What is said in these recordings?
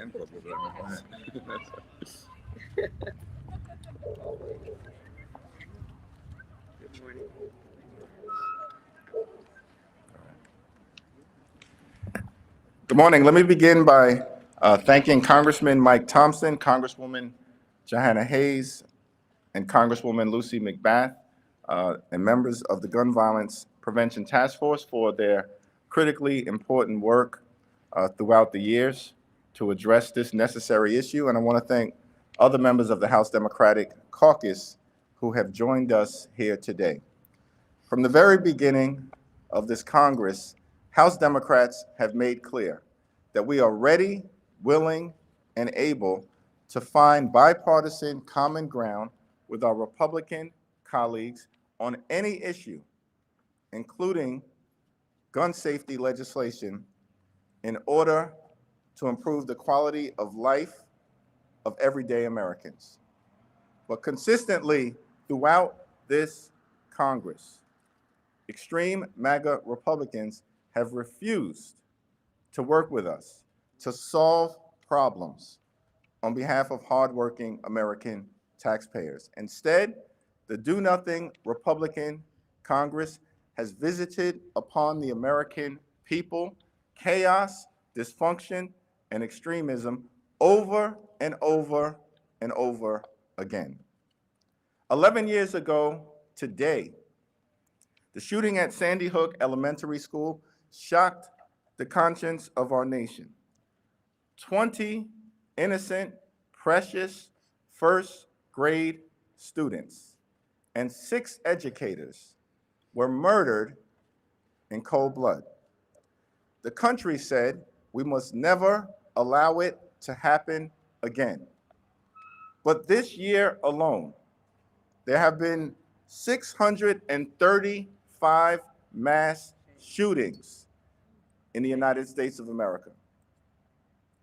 and corporal development. Go ahead. Good morning. Good morning. Let me begin by thanking Congressman Mike Thompson, Congresswoman Johanna Hayes, and Congresswoman Lucy McBath, and members of the Gun Violence Prevention Task Force for their critically important work throughout the years to address this necessary issue. And I want to thank other members of the House Democratic Caucus who have joined us here today. From the very beginning of this Congress, House Democrats have made clear that we are ready, willing, and able to find bipartisan common ground with our Republican colleagues on any issue, including gun safety legislation, in order to improve the quality of life of everyday Americans. But consistently throughout this Congress, extreme MAGA Republicans have refused to work with us to solve problems on behalf of hardworking American taxpayers. Instead, the do-nothing Republican Congress has visited upon the American people chaos, dysfunction, and extremism over and over and over again. 11 years ago today, the shooting at Sandy Hook Elementary School shocked the conscience of our nation. 20 innocent, precious first-grade students and 6 educators were murdered in cold blood. The country said we must never allow it to happen again. But this year alone, there have been 635 mass shootings in the United States of America.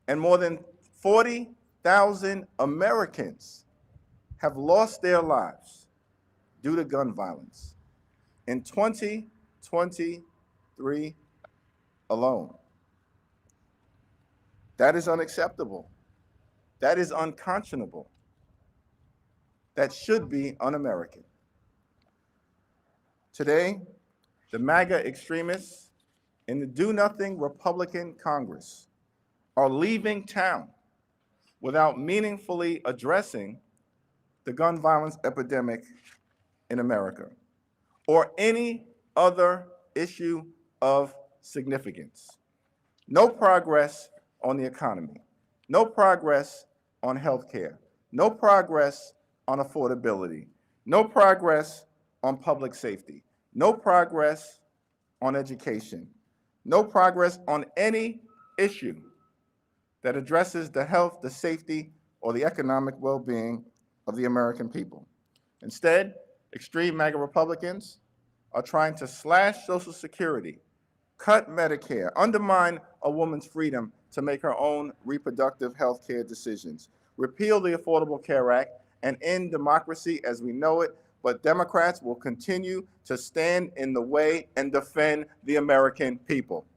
And more than 40,000 Americans have lost their lives due to gun violence in 2023 alone. That is unacceptable. That is unconscionable. That should be un-American. Today, the MAGA extremists in the do-nothing Republican Congress are leaving town without meaningfully addressing the gun violence epidemic in America or any other issue of significance. No progress on the economy, no progress on health care, no progress on affordability, no progress on public safety, no progress on education, no progress on any issue that addresses the health, the safety, or the economic well-being of the American people. Instead, extreme MAGA Republicans are trying to slash Social Security, cut Medicare, undermine a woman's freedom to make her own reproductive health care decisions, repeal the Affordable Care Act, and end democracy as we know it, but Democrats will continue to stand in the way and defend the American people.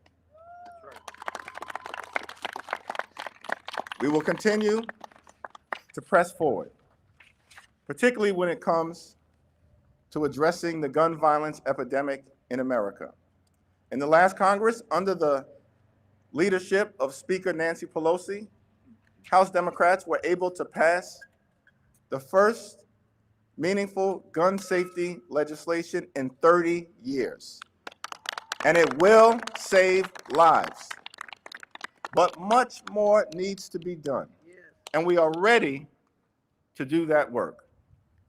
We will continue to press forward, particularly when it comes to addressing the gun violence epidemic in America. In the last Congress, under the leadership of Speaker Nancy Pelosi, House Democrats were able to pass the first meaningful gun safety legislation in 30 years. And it will save lives. But much more needs to be done. And we are ready to do that work.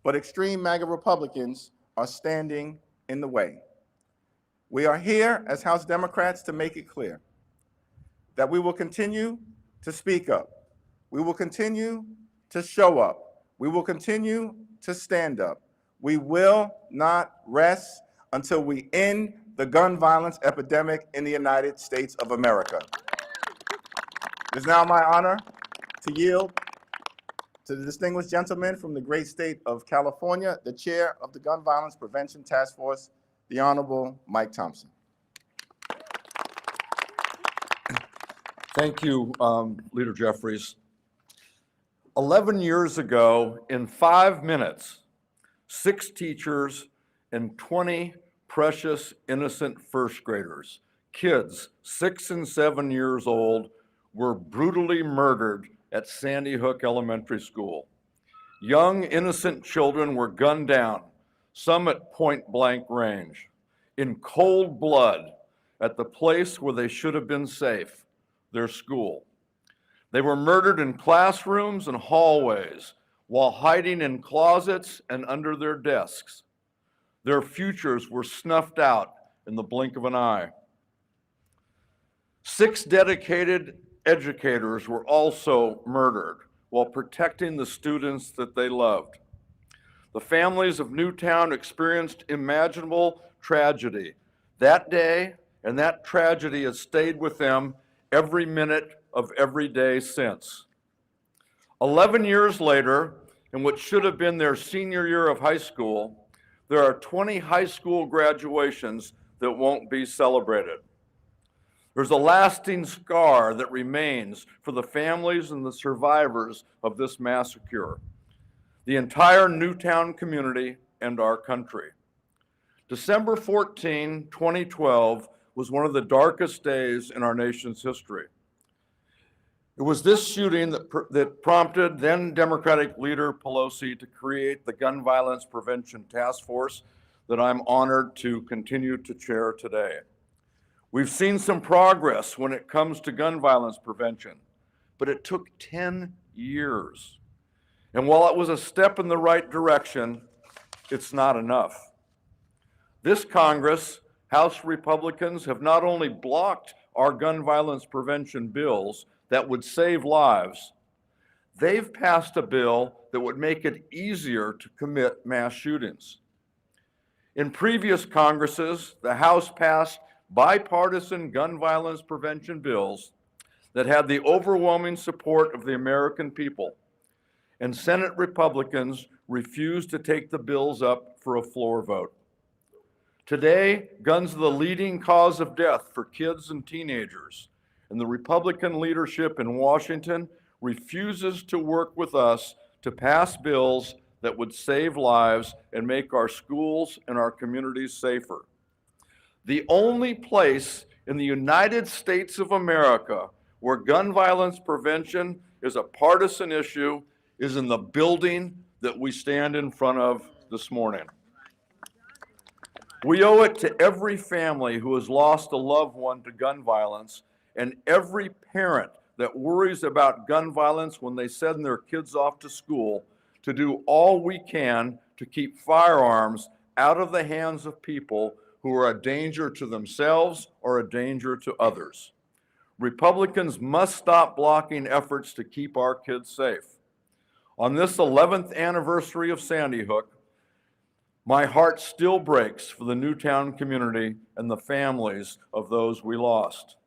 But extreme MAGA Republicans are standing in the way. We are here as House Democrats to make it clear that we will continue to speak up. We will continue to show up. We will continue to stand up. We will not rest until we end the gun violence epidemic in the United States of America. It is now my honor to yield to the distinguished gentleman from the great state of California, the chair of the Gun Violence Prevention Task Force, the Honorable Mike Thompson. Thank you, Leader Jeffries. 11 years ago, in 5 minutes, 6 teachers and 20 precious, innocent first graders, kids 6 and 7 years old, were brutally murdered at Sandy Hook Elementary School. Young, innocent children were gunned down, some at point-blank range, in cold blood at the place where they should have been safe, their school. They were murdered in classrooms and hallways while hiding in closets and under their desks. Their futures were snuffed out in the blink of an eye. 6 dedicated educators were also murdered while protecting the students that they loved. The families of Newtown experienced imaginable tragedy that day, and that tragedy has stayed with them every minute of every day since. 11 years later, in what should have been their senior year of high school, there are 20 high school graduations that won't be celebrated. There's a lasting scar that remains for the families and the survivors of this massacre, the entire Newtown community and our country. December 14, 2012 was one of the darkest days in our nation's history. It was this shooting that prompted then Democratic leader Pelosi to create the Gun Violence Prevention Task Force that I'm honored to continue to chair today. We've seen some progress when it comes to gun violence prevention, but it took 10 years. And while it was a step in the right direction, it's not enough. This Congress, House Republicans have not only blocked our gun violence prevention bills that would save lives, they've passed a bill that would make it easier to commit mass shootings. In previous Congresses, the House passed bipartisan gun violence prevention bills that had the overwhelming support of the American people, and Senate Republicans refused to take the bills up for a floor vote. Today, guns are the leading cause of death for kids and teenagers, and the Republican leadership in Washington refuses to work with us to pass bills that would save lives and make our schools and our communities safer. The only place in the United States of America where gun violence prevention is a partisan issue is in the building that we stand in front of this morning. We owe it to every family who has lost a loved one to gun violence and every parent that worries about gun violence when they send their kids off to school to do all we can to keep firearms out of the hands of people who are a danger to themselves or a danger to others. Republicans must stop blocking efforts to keep our kids safe. On this 11th anniversary of Sandy Hook, my heart still breaks for the Newtown community and the families of those we lost.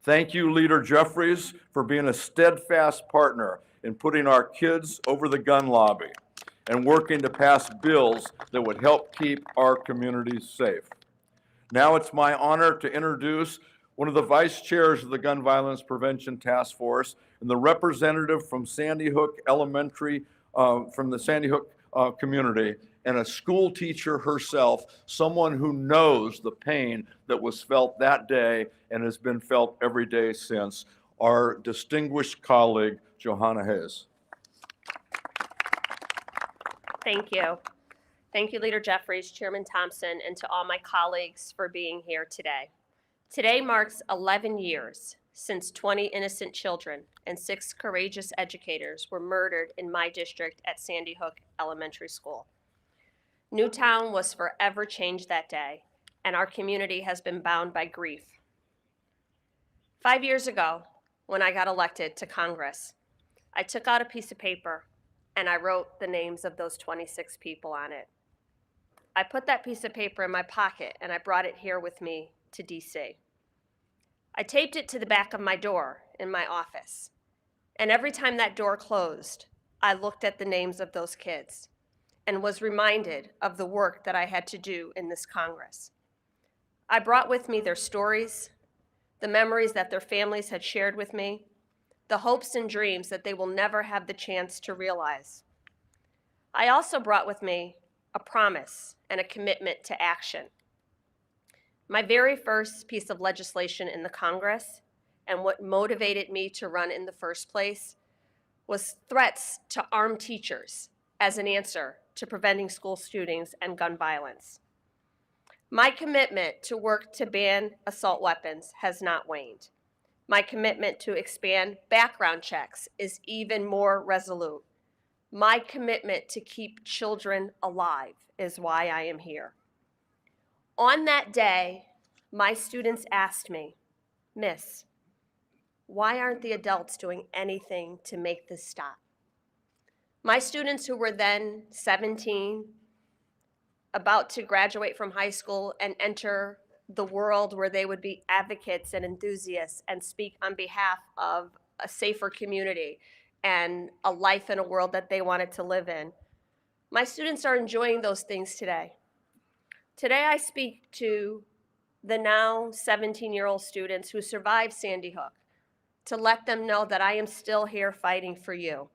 Thank you, Leader Jeffries, for being a steadfast partner in putting our kids over the gun lobby and working to pass bills that would help keep our communities safe. Now it's my honor to introduce one of the vice chairs of the Gun Violence Prevention Task Force and the representative from Sandy Hook Elementary, from the Sandy Hook community, and a school teacher herself, someone who knows the pain that was felt that day and has been felt every day since, our distinguished colleague, Johanna Hayes. Thank you. Thank you, Leader Jeffries, Chairman Thompson, and to all my colleagues for being here today. Today marks 11 years since 20 innocent children and 6 courageous educators were murdered in my district at Sandy Hook Elementary School. Newtown was forever changed that day, and our community has been bound by grief. 5 years ago, when I got elected to Congress, I took out a piece of paper and I wrote the names of those 26 people on it. I put that piece of paper in my pocket and I brought it here with me to DC. I taped it to the back of my door in my office, and every time that door closed, I looked at the names of those kids and was reminded of the work that I had to do in this Congress. I brought with me their stories, the memories that their families had shared with me, the hopes and dreams that they will never have the chance to realize. I also brought with me a promise and a commitment to action. My very first piece of legislation in the Congress, and what motivated me to run in the first place, was threats to arm teachers as an answer to preventing school shootings and gun violence. My commitment to work to ban assault weapons has not waned. My commitment to expand background checks is even more resolute. My commitment to keep children alive is why I am here. On that day, my students asked me, "Miss, why aren't the adults doing anything to make this stop?" My students, who were then 17, about to graduate from high school and enter the world where they would be advocates and enthusiasts and speak on behalf of a safer community and a life in a world that they wanted to live in. My students are enjoying those things today. Today I speak to the now 17-year-old students who survived Sandy Hook to let them know that I am still here fighting for you.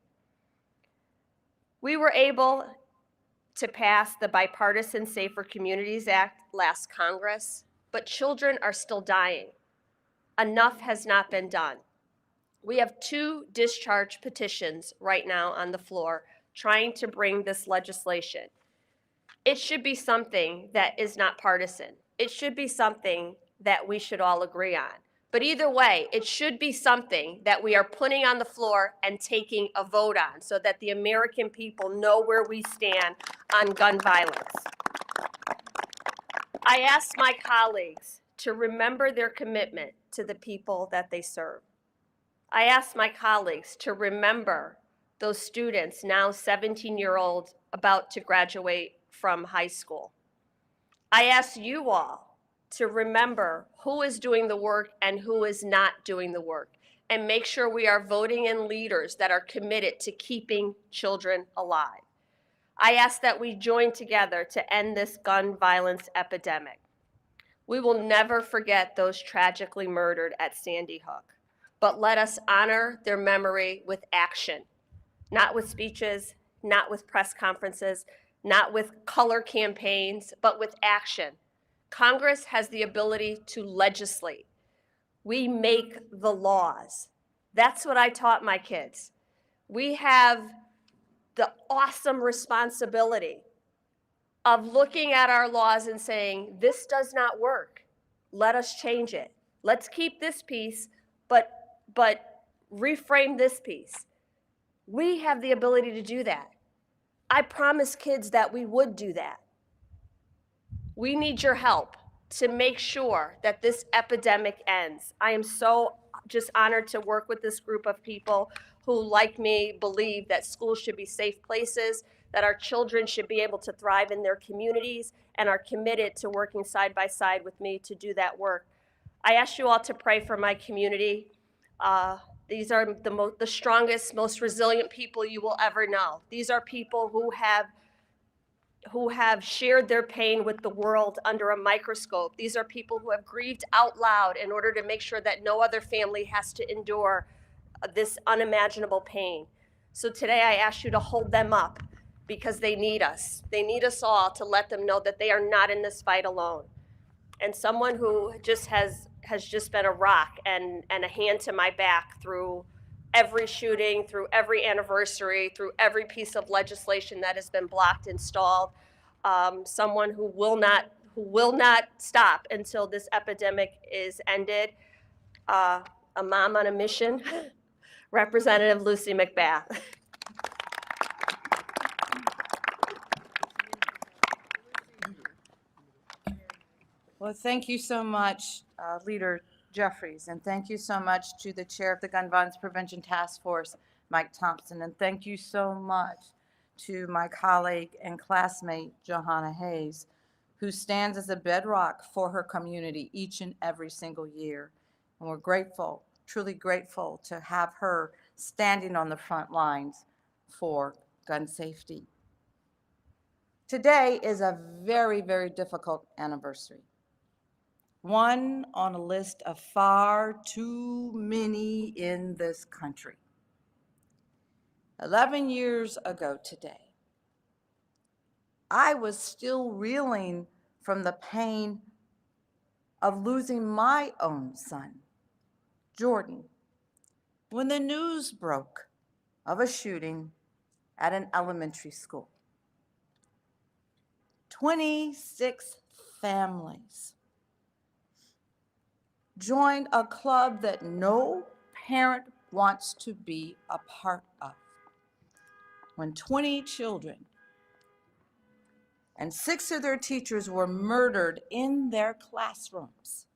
We were able to pass the Bipartisan Safer Communities Act last Congress, but children are still dying. Enough has not been done. We have 2 discharge petitions right now on the floor trying to bring this legislation. It should be something that is not partisan. It should be something that we should all agree on. But either way, it should be something that we are putting on the floor and taking a vote on so that the American people know where we stand on gun violence. I ask my colleagues to remember their commitment to the people that they serve. I ask my colleagues to remember those students, now 17-year-olds, about to graduate from high school. I ask you all to remember who is doing the work and who is not doing the work, and make sure we are voting in leaders that are committed to keeping children alive. I ask that we join together to end this gun violence epidemic. We will never forget those tragically murdered at Sandy Hook, but let us honor their memory with action, not with speeches, not with press conferences, not with color campaigns, but with action. Congress has the ability to legislate. We make the laws. That's what I taught my kids. We have the awesome responsibility of looking at our laws and saying, this does not work. Let us change it. Let's keep this piece, but reframe this piece. We have the ability to do that. I promised kids that we would do that. We need your help to make sure that this epidemic ends. I am so just honored to work with this group of people who, like me, believe that schools should be safe places, that our children should be able to thrive in their communities, and are committed to working side by side with me to do that work. I ask you all to pray for my community. These are the strongest, most resilient people you will ever know. These are people who have shared their pain with the world under a microscope. These are people who have grieved out loud in order to make sure that no other family has to endure this unimaginable pain. So today I ask you to hold them up because they need us. They need us all to let them know that they are not in this fight alone. And someone who just has just been a rock and a hand to my back through every shooting, through every anniversary, through every piece of legislation that has been blocked and stalled. Someone who will not stop until this epidemic is ended. A mom on a mission, Representative Lucy McBath. Well, thank you so much, Leader Jeffries, and thank you so much to the Chair of the Gun Violence Prevention Task Force, Mike Thompson, and thank you so much to my colleague and classmate, Johanna Hayes, who stands as a bedrock for her community each and every single year. And we're grateful, truly grateful to have her standing on the front lines for gun safety. Today is a very, very difficult anniversary. one on a list of far too many in this country. 11 years ago today, I was still reeling from the pain of losing my own son, Jordan, when the news broke of a shooting at an elementary school. 26 families joined a club that no parent wants to be a part of. When 20 children and 6 of their teachers were murdered in their classrooms.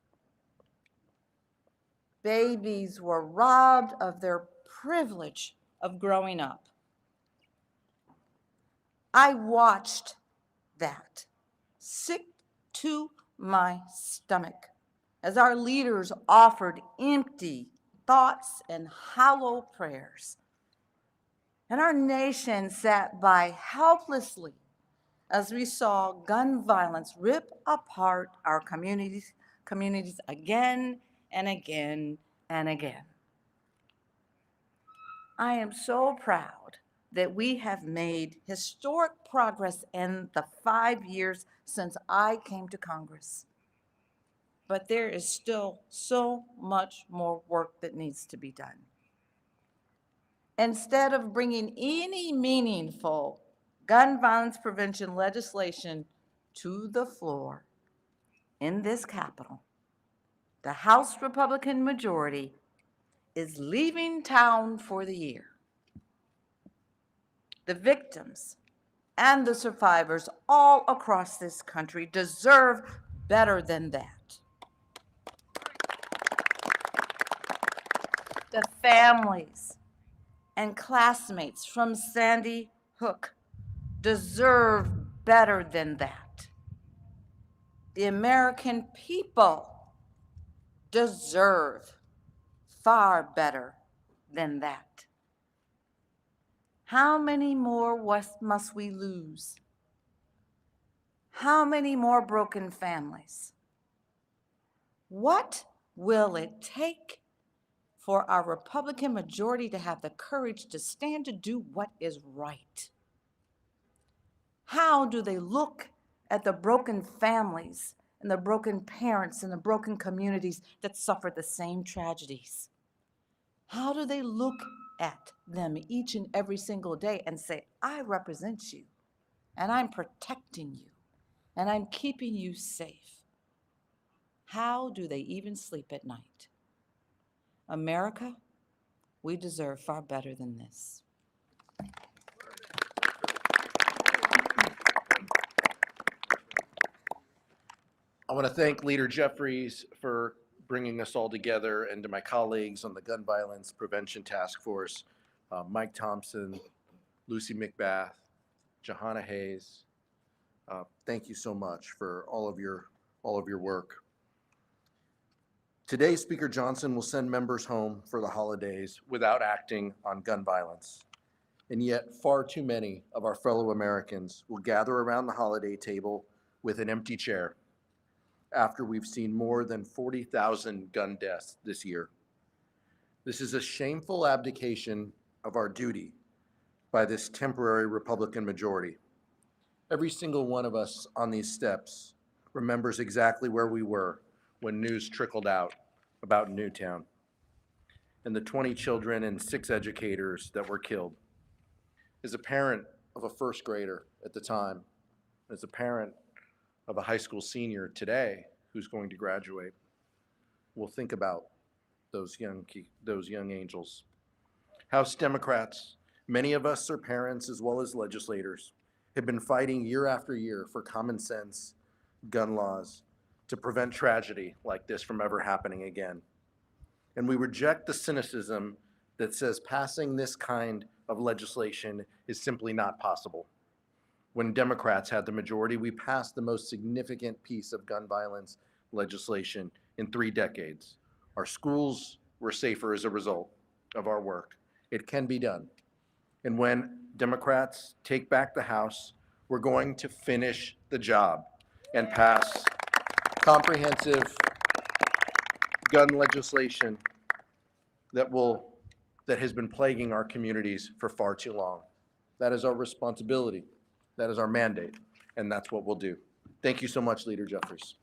Babies were robbed of their privilege of growing up. I watched that, sick to my stomach, as our leaders offered empty thoughts and hollow prayers. And our nation sat by helplessly as we saw gun violence rip apart our communities again and again and again. I am so proud that we have made historic progress in the 5 years since I came to Congress. But there is still so much more work that needs to be done. Instead of bringing any meaningful gun violence prevention legislation to the floor in this Capitol, the House Republican majority is leaving town for the year. The victims and the survivors all across this country deserve better than that. The families and classmates from Sandy Hook deserve better than that. The American people deserve far better than that. How many more must we lose? How many more broken families? What will it take for our Republican majority to have the courage to stand to do what is right? How do they look at the broken families and the broken parents and the broken communities that suffer the same tragedies? How do they look at them each and every single day and say, I represent you, and I'm protecting you, and I'm keeping you safe? How do they even sleep at night? America, we deserve far better than this. I want to thank Leader Jeffries for bringing us all together, and to my colleagues on the Gun Violence Prevention Task Force, Mike Thompson, Lucy McBath, Johanna Hayes. Thank you so much for all of your work. Today, Speaker Johnson will send members home for the holidays without acting on gun violence. And yet, far too many of our fellow Americans will gather around the holiday table with an empty chair after we've seen more than 40,000 gun deaths this year. This is a shameful abdication of our duty by this temporary Republican majority. Every single one of us on these steps remembers exactly where we were when news trickled out about Newtown and the 20 children and 6 educators that were killed. As a parent of a first grader at the time, as a parent of a high school senior today who's going to graduate, we'll think about those young angels. House Democrats, many of us are parents as well as legislators, have been fighting year after year for common sense gun laws to prevent tragedy like this from ever happening again. And we reject the cynicism that says passing this kind of legislation is simply not possible. When Democrats had the majority, we passed the most significant piece of gun violence legislation in 3 decades. Our schools were safer as a result of our work. It can be done. And when Democrats take back the House, we're going to finish the job and pass comprehensive gun legislation that has been plaguing our communities for far too long. That is our responsibility. That is our mandate, and that's what we'll do. Thank you so much, Leader Jeffries.